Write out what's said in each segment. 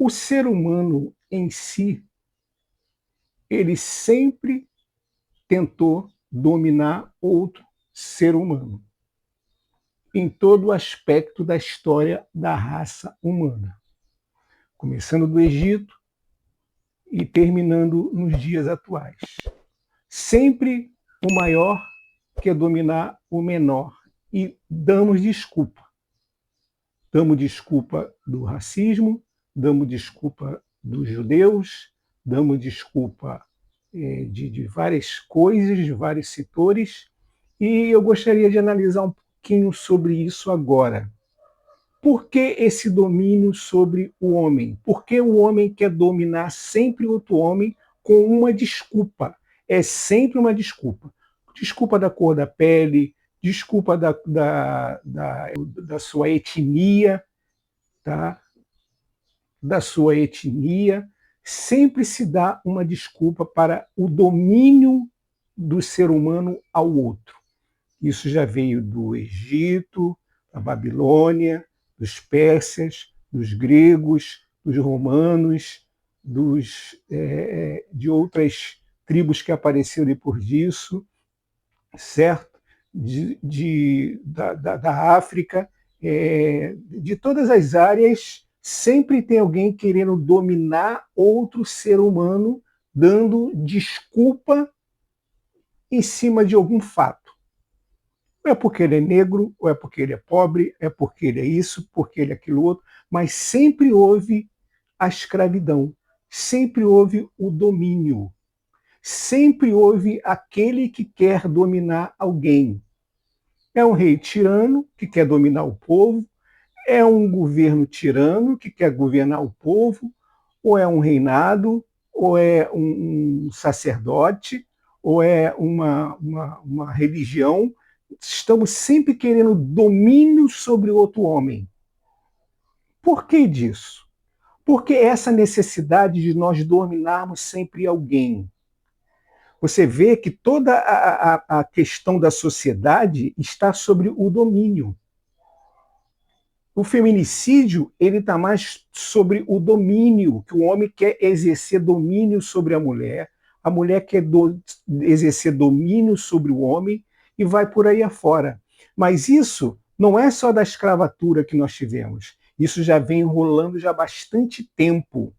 O ser humano em si, ele sempre tentou dominar outro ser humano, em todo o aspecto da história da raça humana, começando do Egito e terminando nos dias atuais. Sempre o maior quer dominar o menor e damos desculpa. Damos desculpa do racismo, damos desculpa dos judeus, damos desculpa de várias coisas, de vários setores, e eu gostaria de analisar um pouquinho sobre isso agora. Por que esse domínio sobre o homem? Por que o homem quer dominar sempre outro homem com uma desculpa? É sempre uma desculpa. Desculpa da cor da pele, desculpa da sua etnia, tá? Da sua etnia. Sempre se dá uma desculpa para o domínio do ser humano ao outro. Isso já veio do Egito, da Babilônia, dos persas, dos gregos, dos romanos, de outras tribos que apareceram depois disso, certo? Da África, de todas as áreas, sempre tem alguém querendo dominar outro ser humano, dando desculpa em cima de algum fato. Ou é porque ele é negro, ou é porque ele é pobre, é porque ele é isso, porque ele é aquilo outro, mas sempre houve a escravidão, sempre houve o domínio, sempre houve aquele que quer dominar alguém. É um rei tirano que quer dominar o povo, é um governo tirano que quer governar o povo, ou é um reinado, ou é um sacerdote, ou é uma religião. Estamos sempre querendo domínio sobre outro homem. Por que disso? Porque essa necessidade de nós dominarmos sempre alguém. Você vê que toda a questão da sociedade está sobre o domínio. O feminicídio ele está mais sobre o domínio, que o homem quer exercer domínio sobre a mulher quer exercer domínio sobre o homem e vai por aí afora. Mas isso não é só da escravatura que nós tivemos. Isso já vem rolando já há bastante tempo.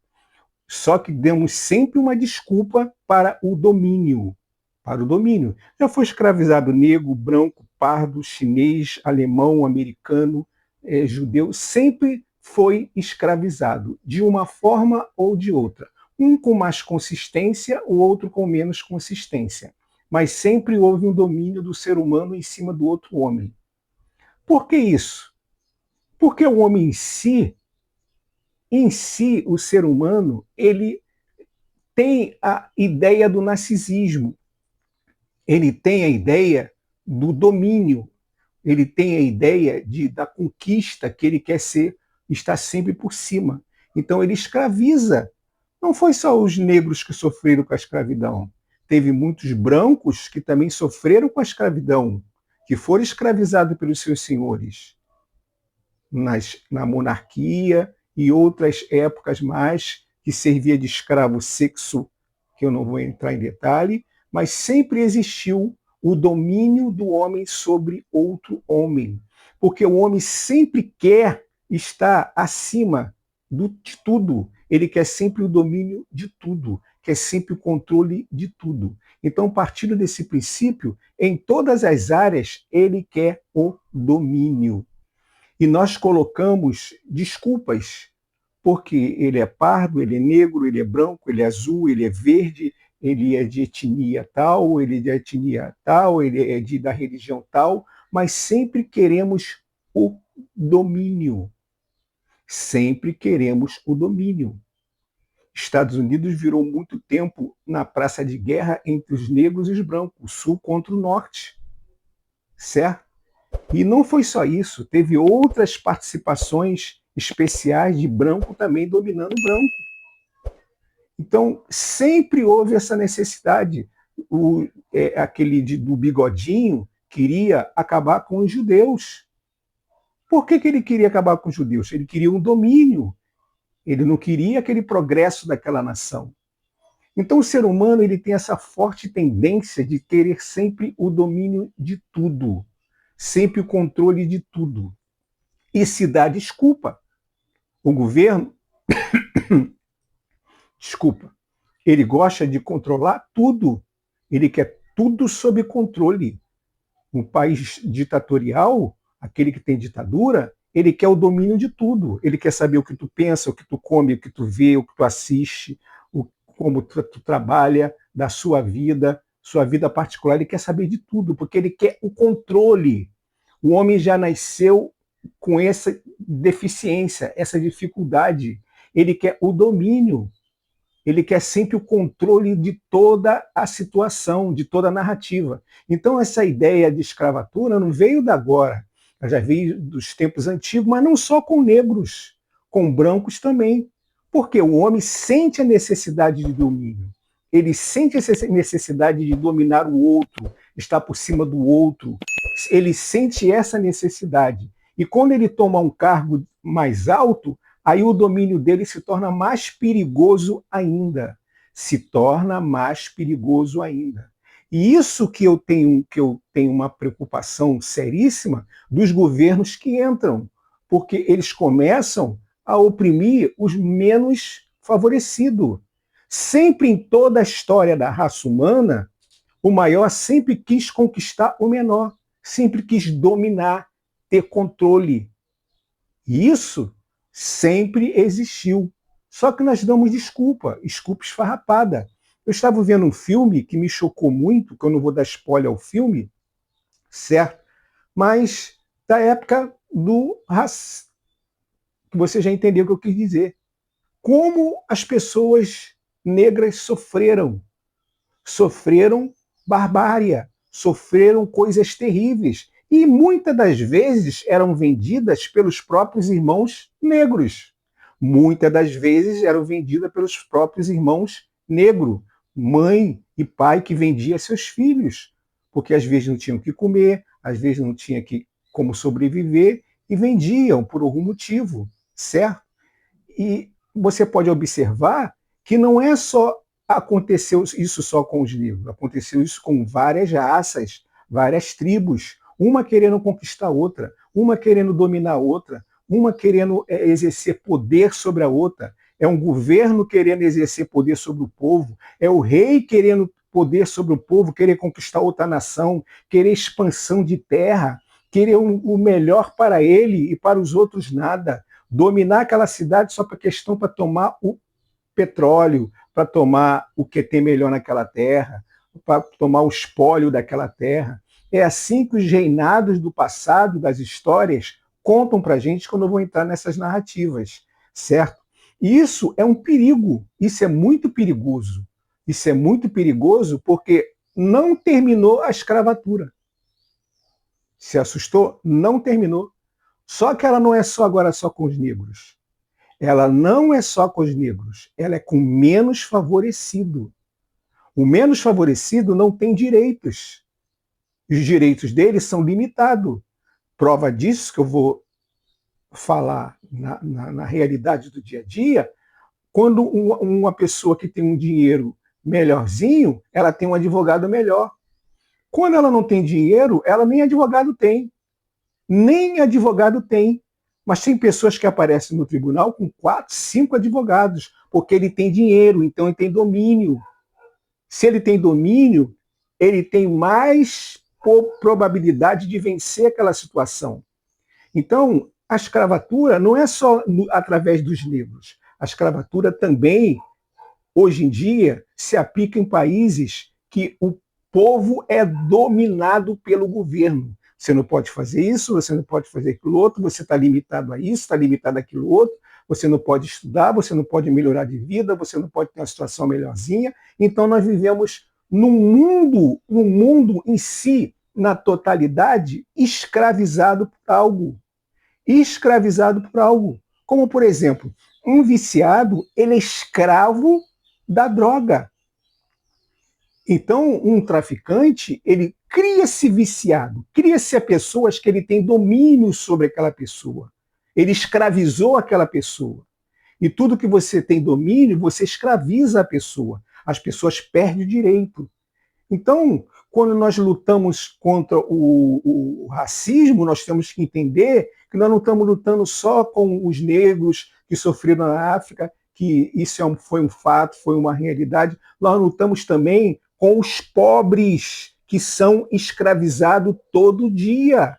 Só que demos sempre uma desculpa para o domínio. Para o domínio. Já foi escravizado negro, branco, pardo, chinês, alemão, americano, judeu, sempre foi escravizado, de uma forma ou de outra. Um com mais consistência, o outro com menos consistência. Mas sempre houve um domínio do ser humano em cima do outro homem. Por que isso? Porque o homem em si, o ser humano, ele tem a ideia do narcisismo, ele tem a ideia do domínio, ele tem a ideia da conquista, que ele quer estar sempre por cima. Então ele escraviza. Não foi só os negros que sofreram com a escravidão. Teve muitos brancos que também sofreram com a escravidão, que foram escravizados pelos seus senhores na monarquia e outras épocas mais, que servia de escravo sexo, que eu não vou entrar em detalhe, mas sempre existiu o domínio do homem sobre outro homem. Porque o homem sempre quer estar acima de tudo. Ele quer sempre o domínio de tudo, quer sempre o controle de tudo. Então, partindo desse princípio, em todas as áreas, ele quer o domínio. E nós colocamos desculpas, porque ele é pardo, ele é negro, ele é branco, ele é azul, ele é verde, ele é de etnia tal, ele é de etnia tal, ele é da religião tal, mas sempre queremos o domínio. Sempre queremos o domínio. Estados Unidos virou muito tempo na praça de guerra entre os negros e os brancos, o sul contra o norte, certo? E não foi só isso, teve outras participações especiais de branco também dominando o branco. Então, sempre houve essa necessidade. Aquele do bigodinho queria acabar com os judeus. Por que ele queria acabar com os judeus? Ele queria um domínio. Ele não queria aquele progresso daquela nação. Então o ser humano ele tem essa forte tendência de querer sempre o domínio de tudo, sempre o controle de tudo. E se dá desculpa. O governo, desculpa, ele gosta de controlar tudo. Ele quer tudo sob controle. Um país ditatorial, aquele que tem ditadura, ele quer o domínio de tudo. Ele quer saber o que tu pensa, o que tu come, o que tu vê, o que tu assiste, como tu trabalha, da sua vida particular. Ele quer saber de tudo, porque ele quer o controle. O homem já nasceu com essa deficiência, essa dificuldade. Ele quer o domínio. Ele quer sempre o controle de toda a situação, de toda a narrativa. Então, essa ideia de escravatura não veio da agora, ela já veio dos tempos antigos, mas não só com negros, com brancos também. Porque o homem sente a necessidade de domínio. Ele sente essa necessidade de dominar o outro, estar por cima do outro. Ele sente essa necessidade. E quando ele toma um cargo mais alto, aí o domínio dele se torna mais perigoso ainda. Se torna mais perigoso ainda. E isso que eu tenho uma preocupação seríssima dos governos que entram, porque eles começam a oprimir os menos favorecidos. Sempre em toda a história da raça humana, o maior sempre quis conquistar o menor, sempre quis dominar, ter controle. E isso sempre existiu. Só que nós damos desculpa esfarrapada. Eu estava vendo um filme que me chocou muito, que eu não vou dar spoiler ao filme, certo? Mas da época do racismo. Você já entendeu o que eu quis dizer. Como as pessoas negras sofreram barbárie, sofreram coisas terríveis. E muitas das vezes eram vendidas pelos próprios irmãos negros. Muitas das vezes eram vendidas pelos próprios irmãos negros, mãe e pai que vendia seus filhos, porque às vezes não tinham o que comer, às vezes não tinha como sobreviver, e vendiam por algum motivo, certo? E você pode observar que não é só aconteceu isso só com os negros, aconteceu isso com várias raças, várias tribos, uma querendo conquistar a outra, uma querendo dominar a outra, uma querendo exercer poder sobre a outra. É um governo querendo exercer poder sobre o povo, é o rei querendo poder sobre o povo, querer conquistar outra nação, querer expansão de terra, querer o melhor para ele e para os outros nada. Dominar aquela cidade só para questão para tomar o petróleo, para tomar o que tem melhor naquela terra, para tomar o espólio daquela terra. É assim que os reinados do passado, das histórias, contam para a gente quando eu vou entrar nessas narrativas, certo? E isso é um perigo, isso é muito perigoso. Isso é muito perigoso porque não terminou a escravatura. Se assustou? Não terminou. Só que ela não é só agora só com os negros. Ela não é só com os negros, ela é com o menos favorecido. O menos favorecido não tem direitos. Os direitos dele são limitados. Prova disso que eu vou falar na realidade do dia a dia, quando uma pessoa que tem um dinheiro melhorzinho, ela tem um advogado melhor. Quando ela não tem dinheiro, ela nem advogado tem. Nem advogado tem. Mas tem pessoas que aparecem no tribunal com 4, 5 advogados, porque ele tem dinheiro, então ele tem domínio. Se ele tem domínio, ele tem mais probabilidade de vencer aquela situação. Então, a escravatura não é só através dos negros. A escravatura também, hoje em dia, se aplica em países que o povo é dominado pelo governo. Você não pode fazer isso, você não pode fazer aquilo outro, você está limitado a isso, está limitado àquilo outro, você não pode estudar, você não pode melhorar de vida, você não pode ter uma situação melhorzinha. Então nós vivemos num mundo em si, na totalidade, escravizado por algo. Escravizado por algo. Como, por exemplo, um viciado, ele é escravo da droga. Então, um traficante, ele cria-se viciado, cria-se a pessoas que ele tem domínio sobre aquela pessoa. Ele escravizou aquela pessoa. E tudo que você tem domínio, você escraviza a pessoa. As pessoas perdem o direito. Então, quando nós lutamos contra o racismo, nós temos que entender que nós não estamos lutando só com os negros que sofreram na África, que isso foi um fato, foi uma realidade. Nós lutamos também com os pobres que são escravizados todo dia.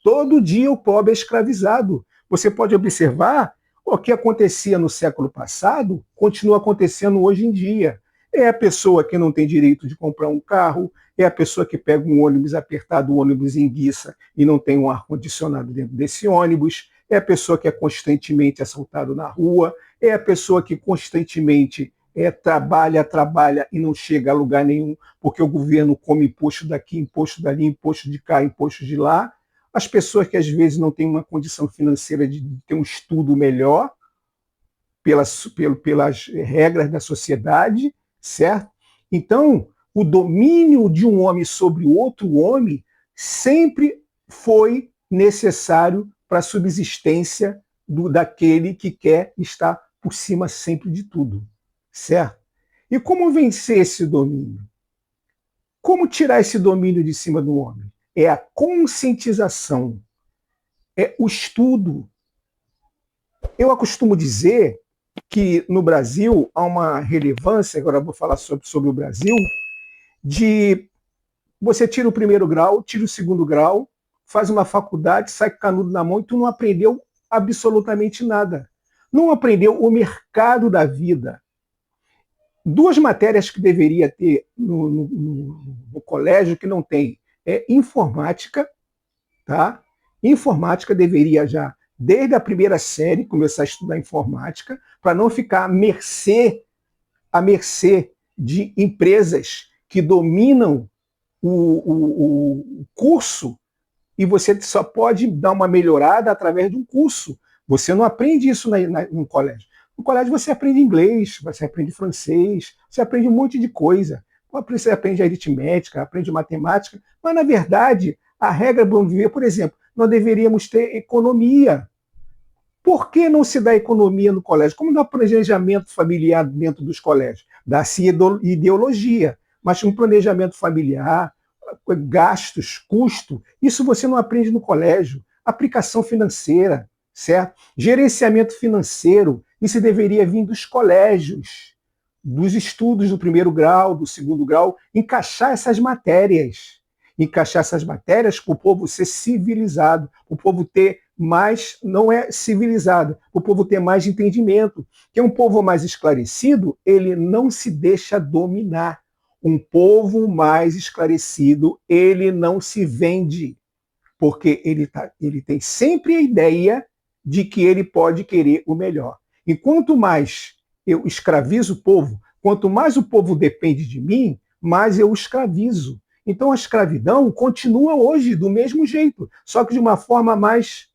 Todo dia o pobre é escravizado. Você pode observar o que acontecia no século passado continua acontecendo hoje em dia. É a pessoa que não tem direito de comprar um carro, é a pessoa que pega um ônibus apertado, o ônibus enguiça e não tem um ar-condicionado dentro desse ônibus, é a pessoa que é constantemente assaltado na rua, é a pessoa que constantemente trabalha e não chega a lugar nenhum, porque o governo come imposto daqui, imposto dali, imposto de cá, imposto de lá. As pessoas que às vezes não têm uma condição financeira de ter um estudo melhor, pelas regras da sociedade, certo? Então, o domínio de um homem sobre o outro homem sempre foi necessário para a subsistência daquele que quer estar por cima sempre de tudo, certo? E como vencer esse domínio? Como tirar esse domínio de cima do homem? É a conscientização, é o estudo. Eu costumo dizer que no Brasil há uma relevância, agora eu vou falar sobre o Brasil, de você tira o primeiro grau, tira o segundo grau, faz uma faculdade, sai com canudo na mão e tu não aprendeu absolutamente nada. Não aprendeu o mercado da vida. Duas matérias que deveria ter no colégio que não tem é informática, tá? Informática deveria já, desde a primeira série, começar a estudar informática, para não ficar à mercê de empresas que dominam o curso e você só pode dar uma melhorada através de um curso. Você não aprende isso no colégio. No colégio você aprende inglês, você aprende francês, você aprende um monte de coisa. Você aprende aritmética, aprende matemática, mas na verdade a regra do bom viver, por exemplo, nós deveríamos ter economia. Por que não se dá economia no colégio? Como dá planejamento familiar dentro dos colégios? Dá-se ideologia, mas um planejamento familiar, gastos, custo, isso você não aprende no colégio. Aplicação financeira, certo? Gerenciamento financeiro, isso deveria vir dos colégios, dos estudos do primeiro grau, do segundo grau, encaixar essas matérias para o povo ser civilizado, para o povo ter mais, não é civilizado, para o povo ter mais entendimento. Que um povo mais esclarecido, ele não se deixa dominar. Um povo mais esclarecido, ele não se vende, porque ele tem sempre a ideia de que ele pode querer o melhor. E quanto mais eu escravizo o povo, quanto mais o povo depende de mim, mais eu o escravizo. Então a escravidão continua hoje do mesmo jeito, só que de uma forma mais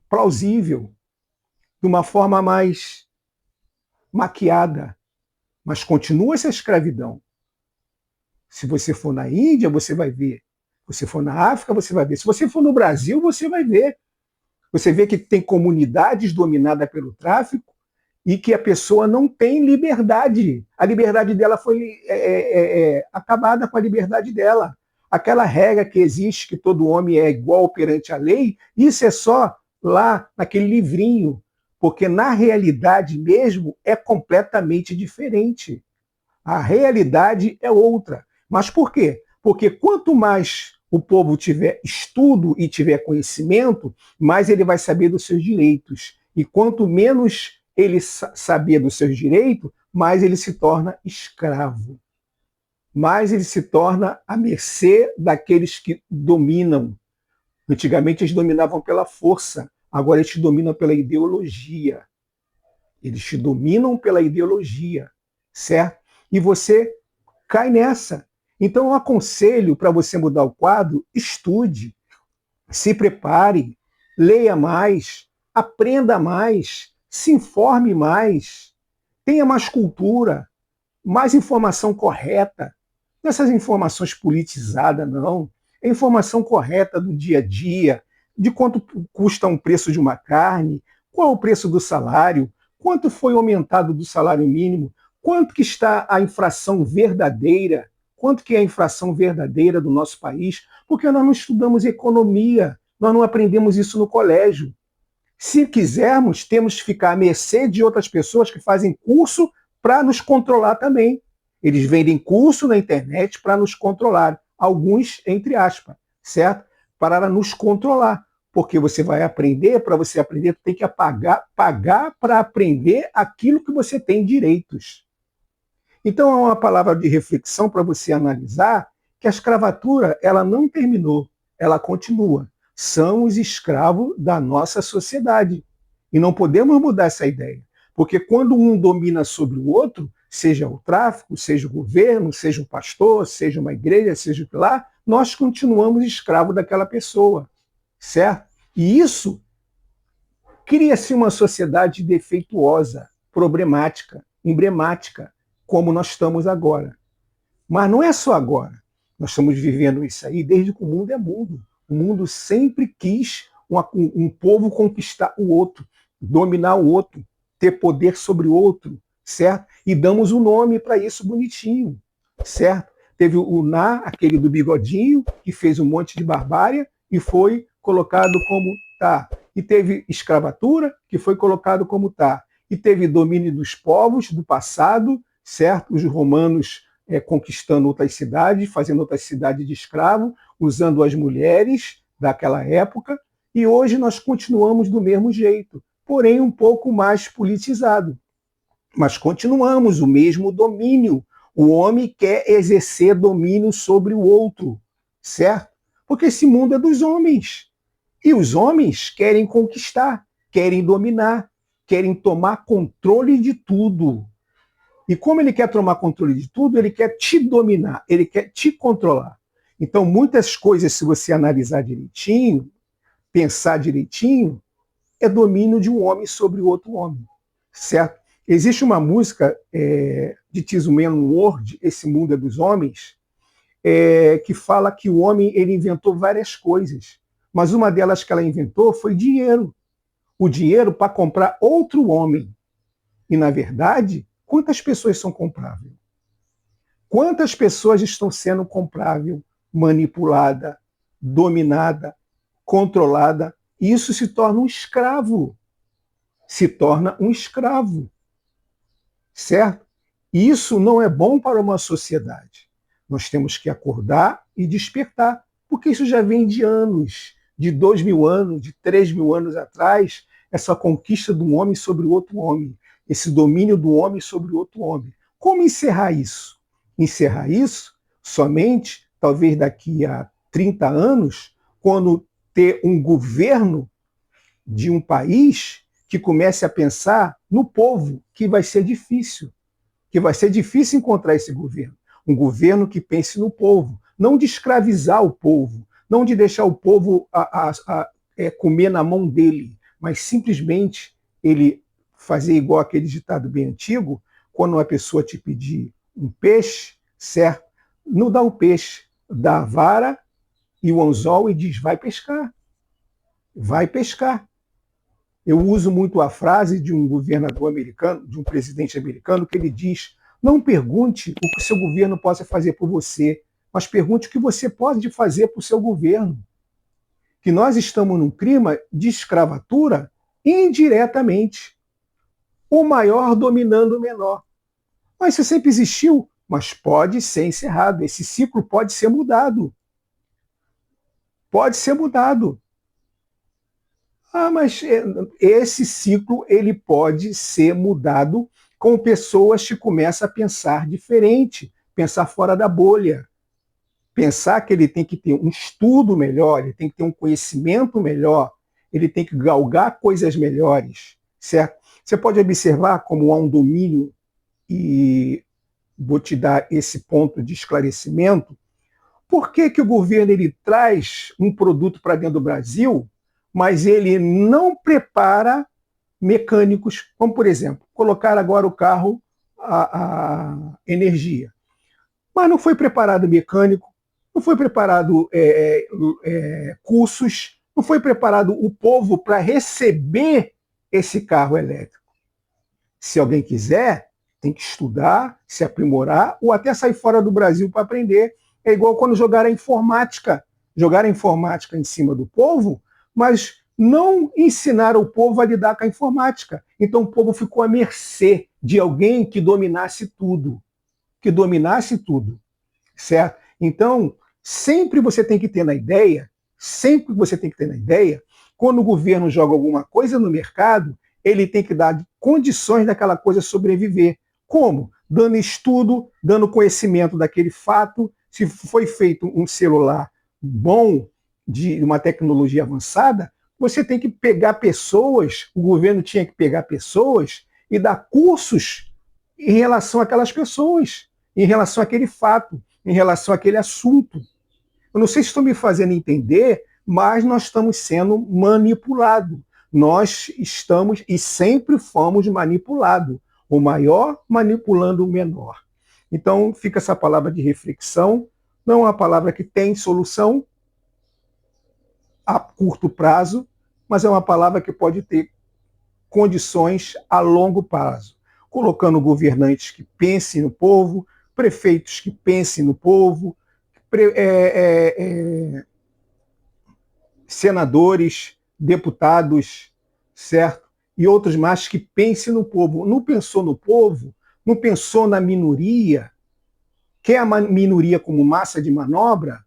plausível, de uma forma mais maquiada, mas continua essa escravidão. Se você for na Índia, você vai ver. Se você for na África, você vai ver. Se você for no Brasil, você vai ver. Você vê que tem comunidades dominadas pelo tráfico e que a pessoa não tem liberdade. A liberdade dela foi acabada com a liberdade dela. Aquela regra que existe, que todo homem é igual perante a lei, isso é só lá naquele livrinho, porque na realidade mesmo é completamente diferente. A realidade é outra. Mas por quê? Porque quanto mais o povo tiver estudo e tiver conhecimento, mais ele vai saber dos seus direitos. E quanto menos ele saber dos seus direitos, mais ele se torna escravo. Mais ele se torna à mercê daqueles que dominam. Antigamente eles dominavam pela força, agora eles te dominam pela ideologia. Eles te dominam pela ideologia, certo? E você cai nessa. Então eu aconselho, para você mudar o quadro, estude, se prepare, leia mais, aprenda mais, se informe mais, tenha mais cultura, mais informação correta. Não essas informações politizadas, não. É informação correta do dia a dia, de quanto custa um preço de uma carne, qual é o preço do salário, quanto foi aumentado do salário mínimo, quanto que está a inflação verdadeira, quanto que é a inflação verdadeira do nosso país, porque nós não estudamos economia, nós não aprendemos isso no colégio. Se quisermos, temos que ficar à mercê de outras pessoas que fazem curso para nos controlar também. Eles vendem curso na internet para nos controlar, alguns entre aspas, certo? Para nos controlar. Porque você vai aprender, para você aprender, tu tem que pagar para aprender aquilo que você tem direitos. Então é uma palavra de reflexão para você analisar que a escravatura ela não terminou, ela continua. São os escravos da nossa sociedade. E não podemos mudar essa ideia. Porque quando um domina sobre o outro, seja o tráfico, seja o governo, seja um pastor, seja uma igreja, seja o que lá, nós continuamos escravos daquela pessoa, certo? E isso cria-se uma sociedade defeituosa, problemática, emblemática, como nós estamos agora. Mas não é só agora. Nós estamos vivendo isso aí desde que o mundo é mundo. O mundo sempre quis um povo conquistar o outro, dominar o outro, ter poder sobre o outro, certo? E damos um nome para isso bonitinho, certo? Teve o Ná, aquele do bigodinho, que fez um monte de barbárie e foi colocado como tá. E teve escravatura, que foi colocado como tá. E teve domínio dos povos do passado, certo? Os romanos conquistando outras cidades, fazendo outras cidades de escravo, usando as mulheres daquela época, e hoje nós continuamos do mesmo jeito, porém um pouco mais politizado. Mas continuamos o mesmo domínio. O homem quer exercer domínio sobre o outro, certo? Porque esse mundo é dos homens. E os homens querem conquistar, querem dominar, querem tomar controle de tudo. E como ele quer tomar controle de tudo, ele quer te dominar, ele quer te controlar. Então, muitas coisas, se você analisar direitinho, pensar direitinho, é domínio de um homem sobre o outro homem, certo? Existe uma música de This Man's World, Esse Mundo é dos Homens, que fala que o homem ele inventou várias coisas, mas uma delas que ela inventou foi dinheiro. O dinheiro para comprar outro homem. E, na verdade, quantas pessoas são compráveis? Quantas pessoas estão sendo compráveis, manipulada, dominada, controlada? E isso se torna um escravo. Se torna um escravo. Certo? E isso não é bom para uma sociedade. Nós temos que acordar e despertar, porque isso já vem de anos, de 2.000 anos, de 3.000 anos atrás, essa conquista do homem sobre o outro homem, esse domínio do homem sobre o outro homem. Como encerrar isso? Encerrar isso somente, talvez daqui a 30 anos, quando ter um governo de um país que comece a pensar no povo, que vai ser difícil. Que vai ser difícil encontrar esse governo. Um governo que pense no povo, não de escravizar o povo, não de deixar o povo comer na mão dele, mas simplesmente ele fazer igual aquele ditado bem antigo, quando uma pessoa te pedir um peixe, certo? Não dá o peixe, dá a vara e o anzol e diz, vai pescar. Vai pescar. Eu uso muito a frase de um governador americano, de um presidente americano, que ele diz, não pergunte o que o seu governo possa fazer por você, mas pergunte o que você pode fazer para o seu governo. Que nós estamos num clima de escravatura indiretamente. O maior dominando o menor. Mas isso sempre existiu, mas pode ser encerrado. Esse ciclo pode ser mudado. Pode ser mudado. Ah, mas esse ciclo ele pode ser mudado com pessoas que começam a pensar diferente, pensar fora da bolha. Pensar que ele tem que ter um estudo melhor, ele tem que ter um conhecimento melhor, ele tem que galgar coisas melhores, certo? Você pode observar como há um domínio, e vou te dar esse ponto de esclarecimento. Por que que o governo ele traz um produto para dentro do Brasil, mas ele não prepara mecânicos, como, por exemplo, colocar agora o carro a energia. Mas não foi preparado mecânico, não foi preparado cursos Não foi preparado o povo para receber esse carro elétrico. Se alguém quiser, tem que estudar, se aprimorar ou até sair fora do Brasil para aprender. É igual quando jogaram a informática em cima do povo, mas não ensinaram o povo a lidar com a informática. Então o povo ficou à mercê de alguém que dominasse tudo, certo? Então, sempre você tem que ter na ideia, quando o governo joga alguma coisa no mercado, ele tem que dar condições daquela coisa sobreviver. Como? Dando estudo, dando conhecimento daquele fato. Se foi feito um celular bom, de uma tecnologia avançada, você tem que pegar pessoas, o governo tinha que pegar pessoas e dar cursos em relação àquelas pessoas, em relação àquele fato, em relação àquele assunto. Eu não sei se estou me fazendo entender, mas nós estamos sendo manipulados. Nós estamos e sempre fomos manipulados. O maior manipulando o menor. Então, fica essa palavra de reflexão. Não é uma palavra que tem solução a curto prazo, mas é uma palavra que pode ter condições a longo prazo, colocando governantes que pensem no povo, prefeitos que pensem no povo, senadores, deputados, certo? E outros mais que pensem no povo. Não pensou no povo, não pensou na minoria, quer a minoria como massa de manobra?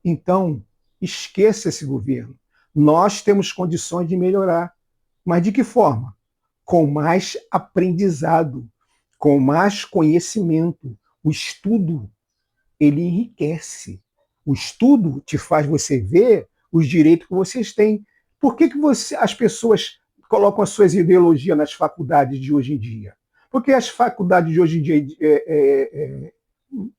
Então, esqueça esse governo. Nós temos condições de melhorar. Mas de que forma? Com mais aprendizado, com mais conhecimento. O estudo, ele enriquece. O estudo te faz você ver os direitos que vocês têm. Por que as pessoas colocam as suas ideologias nas faculdades de hoje em dia? Porque as faculdades de hoje em dia,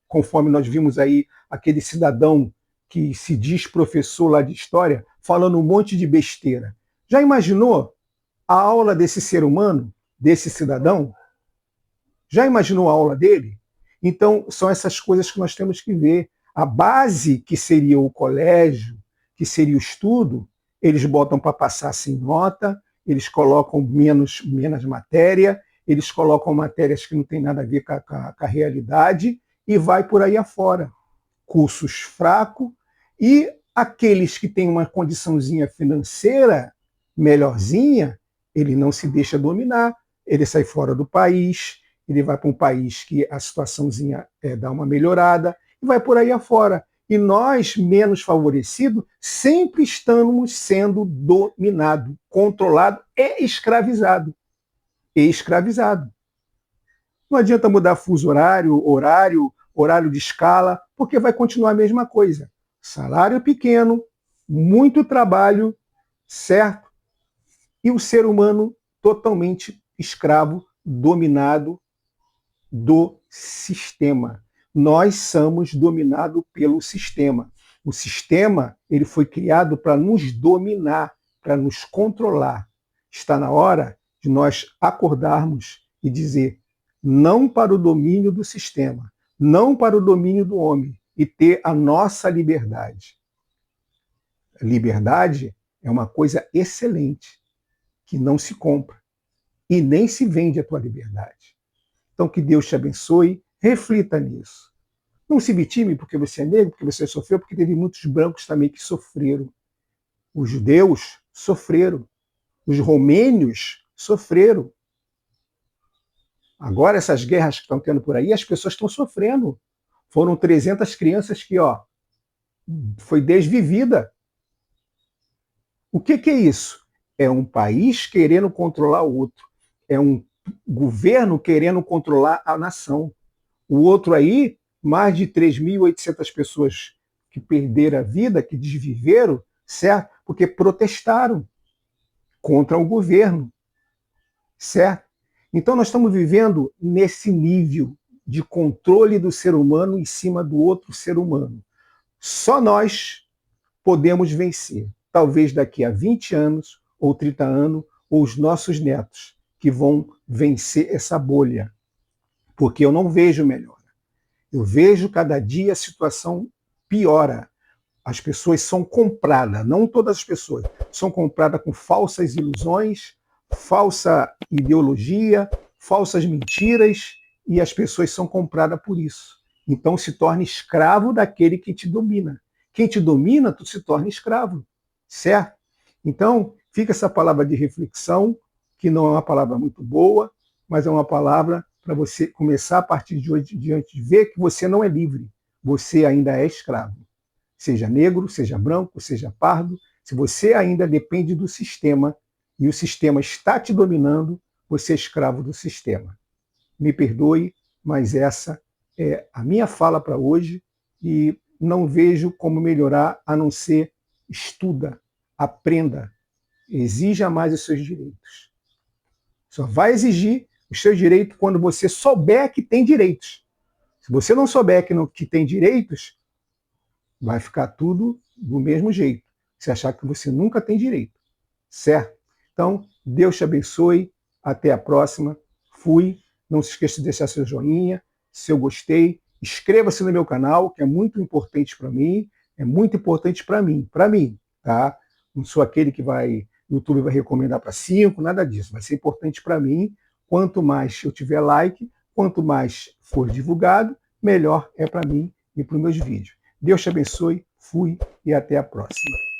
conforme nós vimos aí, aquele cidadão que se diz professor lá de história, falando um monte de besteira. Já imaginou a aula desse ser humano, desse cidadão? Já imaginou a aula dele? Então, são essas coisas que nós temos que ver. A base, que seria o colégio, que seria o estudo, eles botam para passar sem nota, eles colocam menos matéria, eles colocam matérias que não têm nada a ver com a realidade e vai por aí afora. Cursos fracos e aqueles que têm uma condiçãozinha financeira melhorzinha, ele não se deixa dominar, ele sai fora do país, ele vai para um país que a situaçãozinha dá uma melhorada e vai por aí afora. E nós, menos favorecidos, sempre estamos sendo dominados, controlados e escravizados. Não adianta mudar fuso horário de escala, porque vai continuar a mesma coisa. Salário pequeno, muito trabalho, certo? E o ser humano totalmente escravo, dominado do sistema. Nós somos dominados pelo sistema. O sistema, ele foi criado para nos dominar, para nos controlar. Está na hora de nós acordarmos e dizer não para o domínio do sistema, não para o domínio do homem, e ter a nossa liberdade. Liberdade é uma coisa excelente, que não se compra e nem se vende a tua liberdade. Então, que Deus te abençoe, reflita nisso. Não se vitime porque você é negro, porque você sofreu, porque teve muitos brancos também que sofreram. Os judeus sofreram. Os romênios sofreram. Agora, essas guerras que estão tendo por aí, as pessoas estão sofrendo. Foram 300 crianças que, foi desvivida. O que é isso? É um país querendo controlar o outro. É um governo querendo controlar a nação. O outro aí, mais de 3.800 pessoas que perderam a vida, que desviveram, certo? Porque protestaram contra o governo, certo? Então nós estamos vivendo nesse nível de controle do ser humano em cima do outro ser humano. Só nós podemos vencer. Talvez daqui a 20 anos, ou 30 anos, ou os nossos netos, que vão vencer essa bolha. Porque eu não vejo melhora. Eu vejo cada dia a situação piora. As pessoas são compradas, não todas as pessoas, são compradas com falsas ilusões, falsa ideologia, falsas mentiras, e as pessoas são compradas por isso. Então se torna escravo daquele que te domina. Quem te domina, tu se torna escravo, certo? Então, fica essa palavra de reflexão, que não é uma palavra muito boa, mas é uma palavra para você começar a partir de hoje diante de ver que você não é livre, você ainda é escravo. Seja negro, seja branco, seja pardo, se você ainda depende do sistema e o sistema está te dominando, você é escravo do sistema. Me perdoe, mas essa é a minha fala para hoje e não vejo como melhorar a não ser estuda, aprenda, exija mais os seus direitos. Só vai exigir os seus direitos quando você souber que tem direitos. Se você não souber que tem direitos, vai ficar tudo do mesmo jeito. Você achar que você nunca tem direito, certo? Então, Deus te abençoe. Até a próxima. Fui. Não se esqueça de deixar seu joinha, se eu gostei. Inscreva-se no meu canal, que é muito importante para mim. É muito importante para mim, tá? Não sou aquele que o YouTube vai recomendar para 5, nada disso. Vai ser importante para mim. Quanto mais eu tiver like, quanto mais for divulgado, melhor é para mim e para os meus vídeos. Deus te abençoe, fui e até a próxima.